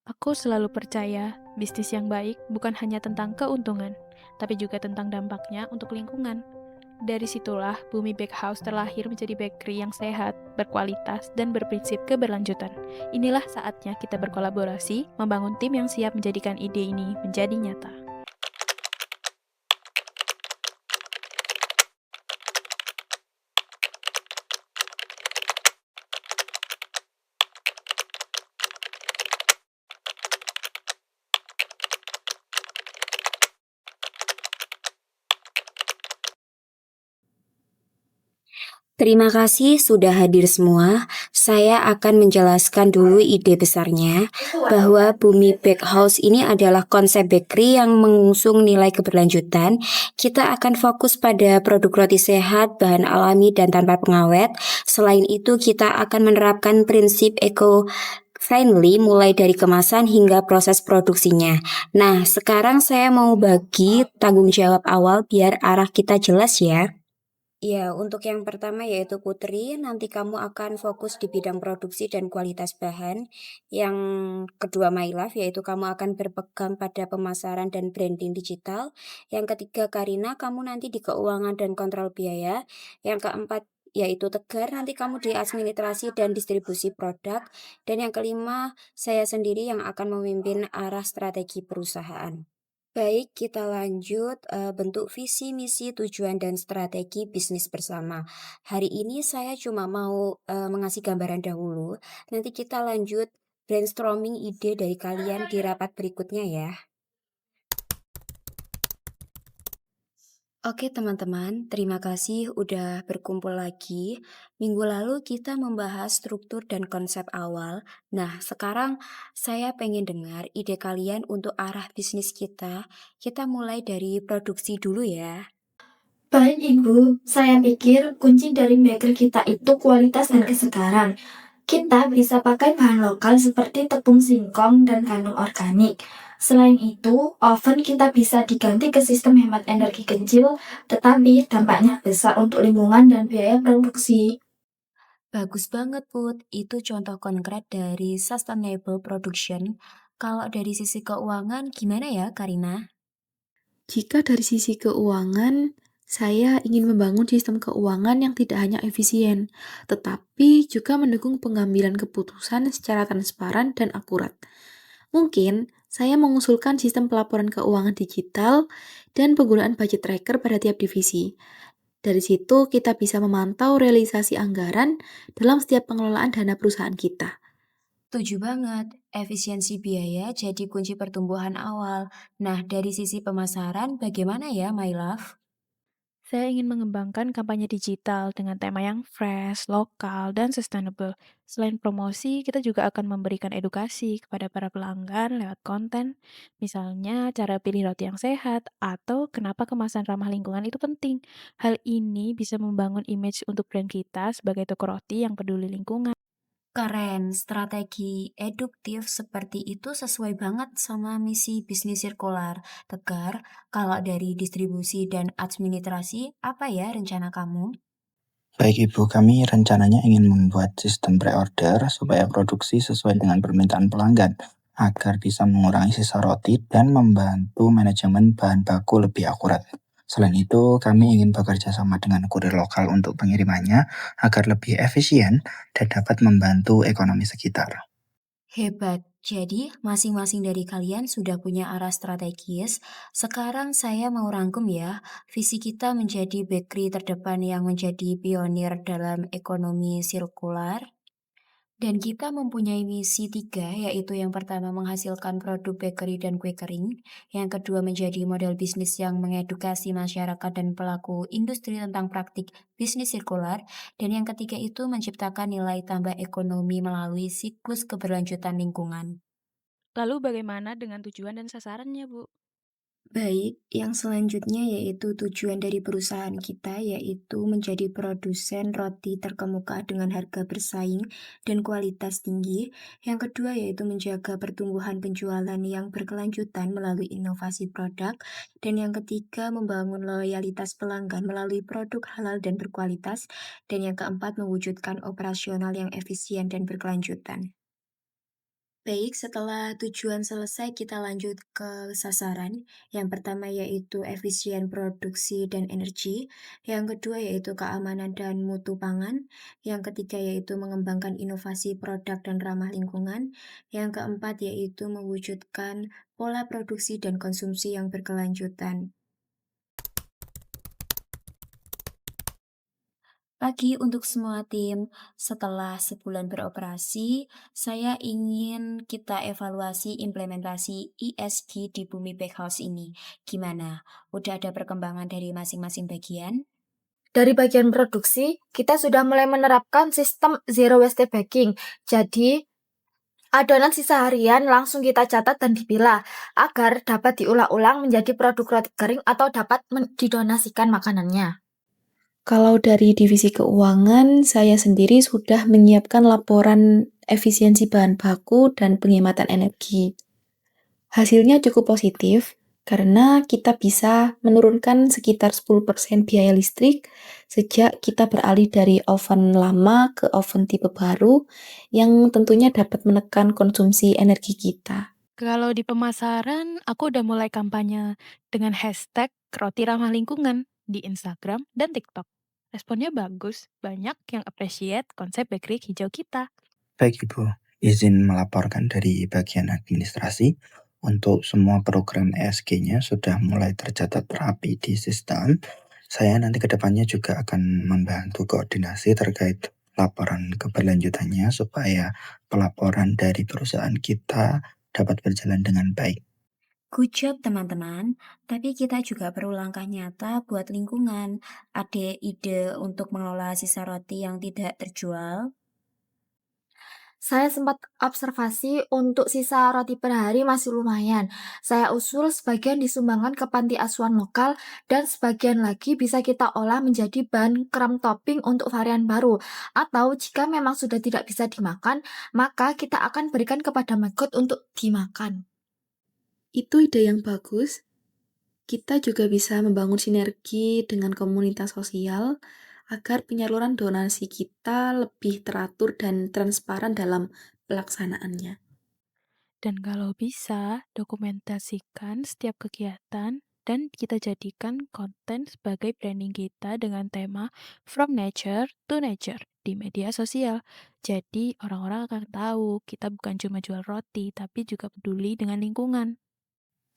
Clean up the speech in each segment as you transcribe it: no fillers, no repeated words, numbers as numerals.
Aku selalu percaya bisnis yang baik bukan hanya tentang keuntungan, tapi juga tentang dampaknya untuk lingkungan. Dari situlah Bumi Bakehouse terlahir menjadi bakery yang sehat, berkualitas, dan berprinsip keberlanjutan. Inilah saatnya kita berkolaborasi, membangun tim yang siap menjadikan ide ini menjadi nyata. Terima kasih sudah hadir semua. Saya akan menjelaskan dulu ide besarnya bahwa Bumi Bakehouse ini adalah konsep bakery yang mengusung nilai keberlanjutan. Kita akan fokus pada produk roti sehat, bahan alami dan tanpa pengawet. Selain itu, kita akan menerapkan prinsip eco-friendly mulai dari kemasan hingga proses produksinya. Nah, sekarang saya mau bagi tanggung jawab awal biar arah kita jelas ya. Ya, untuk yang pertama yaitu Putri, nanti kamu akan fokus di bidang produksi dan kualitas bahan. Yang kedua Mailaf, yaitu kamu akan berpegang pada pemasaran dan branding digital. Yang ketiga Karina, kamu nanti di keuangan dan kontrol biaya. Yang keempat yaitu Tegar, nanti kamu di administrasi dan distribusi produk. Dan yang kelima, saya sendiri yang akan memimpin arah strategi perusahaan. Baik, kita lanjut bentuk visi, misi, tujuan, dan strategi bisnis bersama. Hari ini saya cuma mau mengasih gambaran dahulu. Nanti kita lanjut brainstorming ide dari kalian di rapat berikutnya ya. Oke teman-teman, terima kasih udah berkumpul lagi. Minggu lalu kita membahas struktur dan konsep awal. Nah, sekarang saya pengen dengar ide kalian untuk arah bisnis kita. Kita mulai dari produksi dulu ya. Baik Ibu, saya pikir kunci dari baker kita itu kualitas dan kesegaran. Kita bisa pakai bahan lokal seperti tepung singkong dan kandung organik. Selain itu, oven kita bisa diganti ke sistem hemat energi kecil, tetapi dampaknya besar untuk lingkungan dan biaya produksi. Bagus banget Put, itu contoh konkret dari sustainable production. Kalau dari sisi keuangan gimana ya Karina? Jika dari sisi keuangan, saya ingin membangun sistem keuangan yang tidak hanya efisien, tetapi juga mendukung pengambilan keputusan secara transparan dan akurat. Mungkin saya mengusulkan sistem pelaporan keuangan digital dan penggunaan budget tracker pada tiap divisi. Dari situ kita bisa memantau realisasi anggaran dalam setiap pengelolaan dana perusahaan kita. Setuju banget, efisiensi biaya jadi kunci pertumbuhan awal. Nah, dari sisi pemasaran bagaimana ya My Love? Saya ingin mengembangkan kampanye digital dengan tema yang fresh, lokal, dan sustainable. Selain promosi, kita juga akan memberikan edukasi kepada para pelanggan lewat konten, misalnya cara pilih roti yang sehat atau kenapa kemasan ramah lingkungan itu penting. Hal ini bisa membangun image untuk brand kita sebagai toko roti yang peduli lingkungan. Keren, strategi eduktif seperti itu sesuai banget sama misi bisnis sirkular. Tegar, kalau dari distribusi dan administrasi, apa ya rencana kamu? Baik Ibu, kami rencananya ingin membuat sistem pre-order supaya produksi sesuai dengan permintaan pelanggan, agar bisa mengurangi sisa roti dan membantu manajemen bahan baku lebih akurat. Selain itu, kami ingin bekerja sama dengan kurir lokal untuk pengirimannya agar lebih efisien dan dapat membantu ekonomi sekitar. Hebat. Jadi, masing-masing dari kalian sudah punya arah strategis. Sekarang saya mau rangkum ya. Visi kita menjadi bakery terdepan yang menjadi pionir dalam ekonomi sirkular. Dan kita mempunyai misi tiga, yaitu yang pertama menghasilkan produk bakery dan kue kering. Yang kedua menjadi model bisnis yang mengedukasi masyarakat dan pelaku industri tentang praktik bisnis sirkular. Dan yang ketiga itu menciptakan nilai tambah ekonomi melalui siklus keberlanjutan lingkungan. Lalu bagaimana dengan tujuan dan sasarannya, Bu? Baik, yang selanjutnya yaitu tujuan dari perusahaan kita yaitu menjadi produsen roti terkemuka dengan harga bersaing dan kualitas tinggi. Yang kedua yaitu menjaga pertumbuhan penjualan yang berkelanjutan melalui inovasi produk. Dan yang ketiga membangun loyalitas pelanggan melalui produk halal dan berkualitas. Dan yang keempat mewujudkan operasional yang efisien dan berkelanjutan. Baik, setelah tujuan selesai kita lanjut ke sasaran. Yang pertama yaitu efisien produksi dan energi, yang kedua yaitu keamanan dan mutu pangan, yang ketiga yaitu mengembangkan inovasi produk dan ramah lingkungan, yang keempat yaitu mewujudkan pola produksi dan konsumsi yang berkelanjutan. Pagi untuk semua tim. Setelah sebulan beroperasi, saya ingin kita evaluasi implementasi ESG di Bumi Bakehouse ini. Gimana? Udah ada perkembangan dari masing-masing bagian? Dari bagian produksi, kita sudah mulai menerapkan sistem zero waste baking. Jadi, adonan sisa harian langsung kita catat dan dipilah agar dapat diulang-ulang menjadi produk roti kering atau dapat didonasikan makanannya. Kalau dari divisi keuangan, saya sendiri sudah menyiapkan laporan efisiensi bahan baku dan penghematan energi. Hasilnya cukup positif karena kita bisa menurunkan sekitar 10% biaya listrik sejak kita beralih dari oven lama ke oven tipe baru yang tentunya dapat menekan konsumsi energi kita. Kalau di pemasaran, aku udah mulai kampanye dengan hashtag roti ramah lingkungan di Instagram dan TikTok. Responnya bagus, banyak yang appreciate konsep bakery hijau kita. Baik Ibu, izin melaporkan dari bagian administrasi. Untuk semua program ESG-nya sudah mulai tercatat rapi di sistem. Saya nanti ke depannya juga akan membantu koordinasi terkait laporan keberlanjutannya supaya pelaporan dari perusahaan kita dapat berjalan dengan baik. Good job teman-teman, tapi kita juga perlu langkah nyata buat lingkungan. Ada ide untuk mengelola sisa roti yang tidak terjual? Saya sempat observasi untuk sisa roti per hari masih lumayan. Saya usul sebagian disumbangkan ke panti asuhan lokal dan sebagian lagi bisa kita olah menjadi bahan kram topping untuk varian baru. Atau jika memang sudah tidak bisa dimakan, maka kita akan berikan kepada mascot untuk dimakan. Itu ide yang bagus. Kita juga bisa membangun sinergi dengan komunitas sosial agar penyaluran donasi kita lebih teratur dan transparan dalam pelaksanaannya. Dan kalau bisa, dokumentasikan setiap kegiatan dan kita jadikan konten sebagai branding kita dengan tema From Nature to Nature di media sosial. Jadi orang-orang akan tahu kita bukan cuma jual roti, tapi juga peduli dengan lingkungan.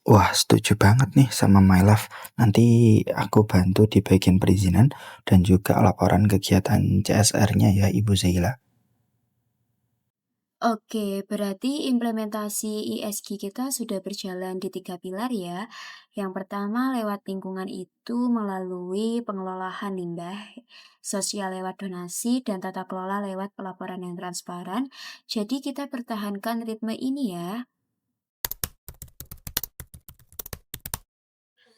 Wah, setuju banget nih sama My Love. Nanti aku bantu di bagian perizinan dan juga laporan kegiatan CSR-nya ya, Ibu Zaila. Oke, berarti implementasi ESG kita sudah berjalan di 3 pilar ya. Yang pertama lewat lingkungan itu melalui pengelolaan limbah, sosial lewat donasi, dan tata kelola lewat pelaporan yang transparan. Jadi kita pertahankan ritme ini ya.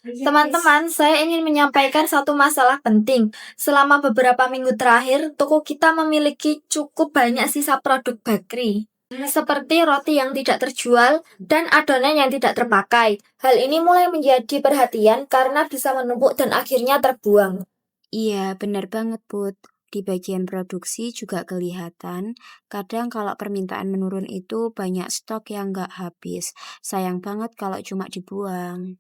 Teman-teman, saya ingin menyampaikan satu masalah penting. Selama beberapa minggu terakhir, toko kita memiliki cukup banyak sisa produk bakery, seperti roti yang tidak terjual dan adonan yang tidak terpakai. Hal ini mulai menjadi perhatian karena bisa menumpuk dan akhirnya terbuang. Iya, benar banget, Put. Di bagian produksi juga kelihatan, kadang kalau permintaan menurun itu banyak stok yang nggak habis. Sayang banget kalau cuma dibuang.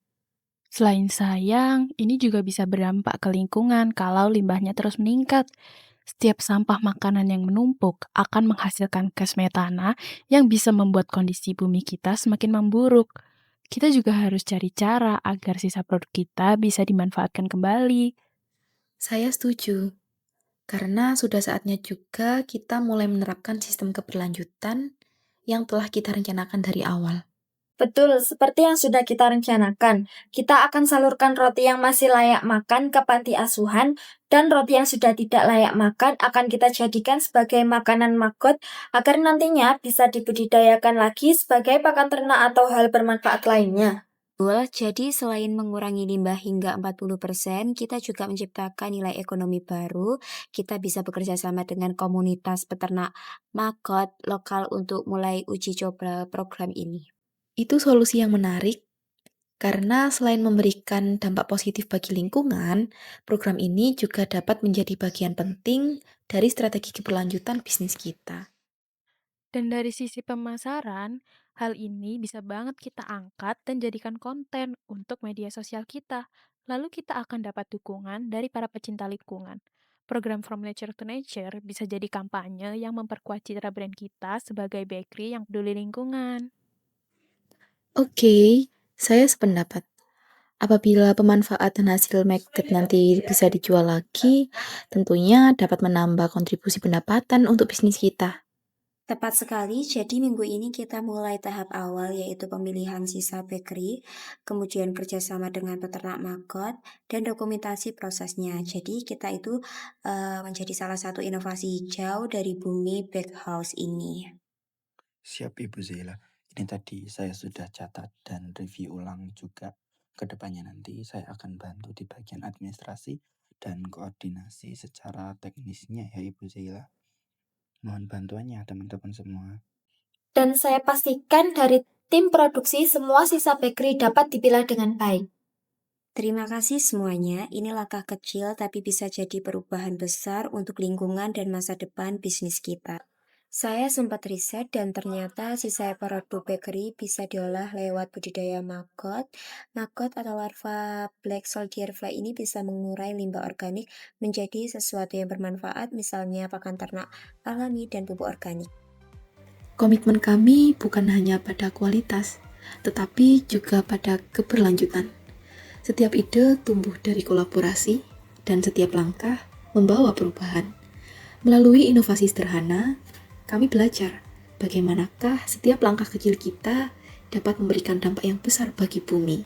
Selain sayang, ini juga bisa berdampak ke lingkungan kalau limbahnya terus meningkat. Setiap sampah makanan yang menumpuk akan menghasilkan gas metana yang bisa membuat kondisi bumi kita semakin memburuk. Kita juga harus cari cara agar sisa produk kita bisa dimanfaatkan kembali. Saya setuju, karena sudah saatnya juga kita mulai menerapkan sistem keberlanjutan yang telah kita rencanakan dari awal. Betul, seperti yang sudah kita rencanakan. Kita akan salurkan roti yang masih layak makan ke panti asuhan, dan roti yang sudah tidak layak makan akan kita jadikan sebagai makanan magot agar nantinya bisa dibudidayakan lagi sebagai pakan ternak atau hal bermanfaat lainnya. Betul, jadi selain mengurangi limbah hingga 40%, kita juga menciptakan nilai ekonomi baru. Kita bisa bekerja sama dengan komunitas peternak magot lokal untuk mulai uji coba program ini. Itu solusi yang menarik, karena selain memberikan dampak positif bagi lingkungan, program ini juga dapat menjadi bagian penting dari strategi keberlanjutan bisnis kita. Dan dari sisi pemasaran, hal ini bisa banget kita angkat dan jadikan konten untuk media sosial kita. Lalu kita akan dapat dukungan dari para pecinta lingkungan. Program From Nature to Nature bisa jadi kampanye yang memperkuat citra brand kita sebagai bakery yang peduli lingkungan. Oke, saya sependapat. Apabila pemanfaatan hasil market nanti bisa dijual lagi, tentunya dapat menambah kontribusi pendapatan untuk bisnis kita. Tepat sekali, jadi minggu ini kita mulai tahap awal yaitu pemilihan sisa bakery, kemudian kerjasama dengan peternak maggot, dan dokumentasi prosesnya. Jadi kita itu menjadi salah satu inovasi hijau dari Bumi Bakehouse ini. Siap Ibu Zela. Ini tadi saya sudah catat dan review ulang juga. Kedepannya nanti saya akan bantu di bagian administrasi dan koordinasi secara teknisnya ya Ibu Zela. Mohon bantuannya teman-teman semua. Dan saya pastikan dari tim produksi semua sisa bakery dapat dipilah dengan baik. Terima kasih semuanya, ini langkah kecil tapi bisa jadi perubahan besar untuk lingkungan dan masa depan bisnis kita. Saya sempat riset dan ternyata sisa produk bakery bisa diolah lewat budidaya maggot. Maggot atau larva black soldier fly ini bisa mengurai limbah organik menjadi sesuatu yang bermanfaat, misalnya pakan ternak alami dan pupuk organik. Komitmen kami bukan hanya pada kualitas, tetapi juga pada keberlanjutan. Setiap ide tumbuh dari kolaborasi, dan setiap langkah membawa perubahan. Melalui inovasi sederhana, kami belajar bagaimanakah setiap langkah kecil kita dapat memberikan dampak yang besar bagi bumi.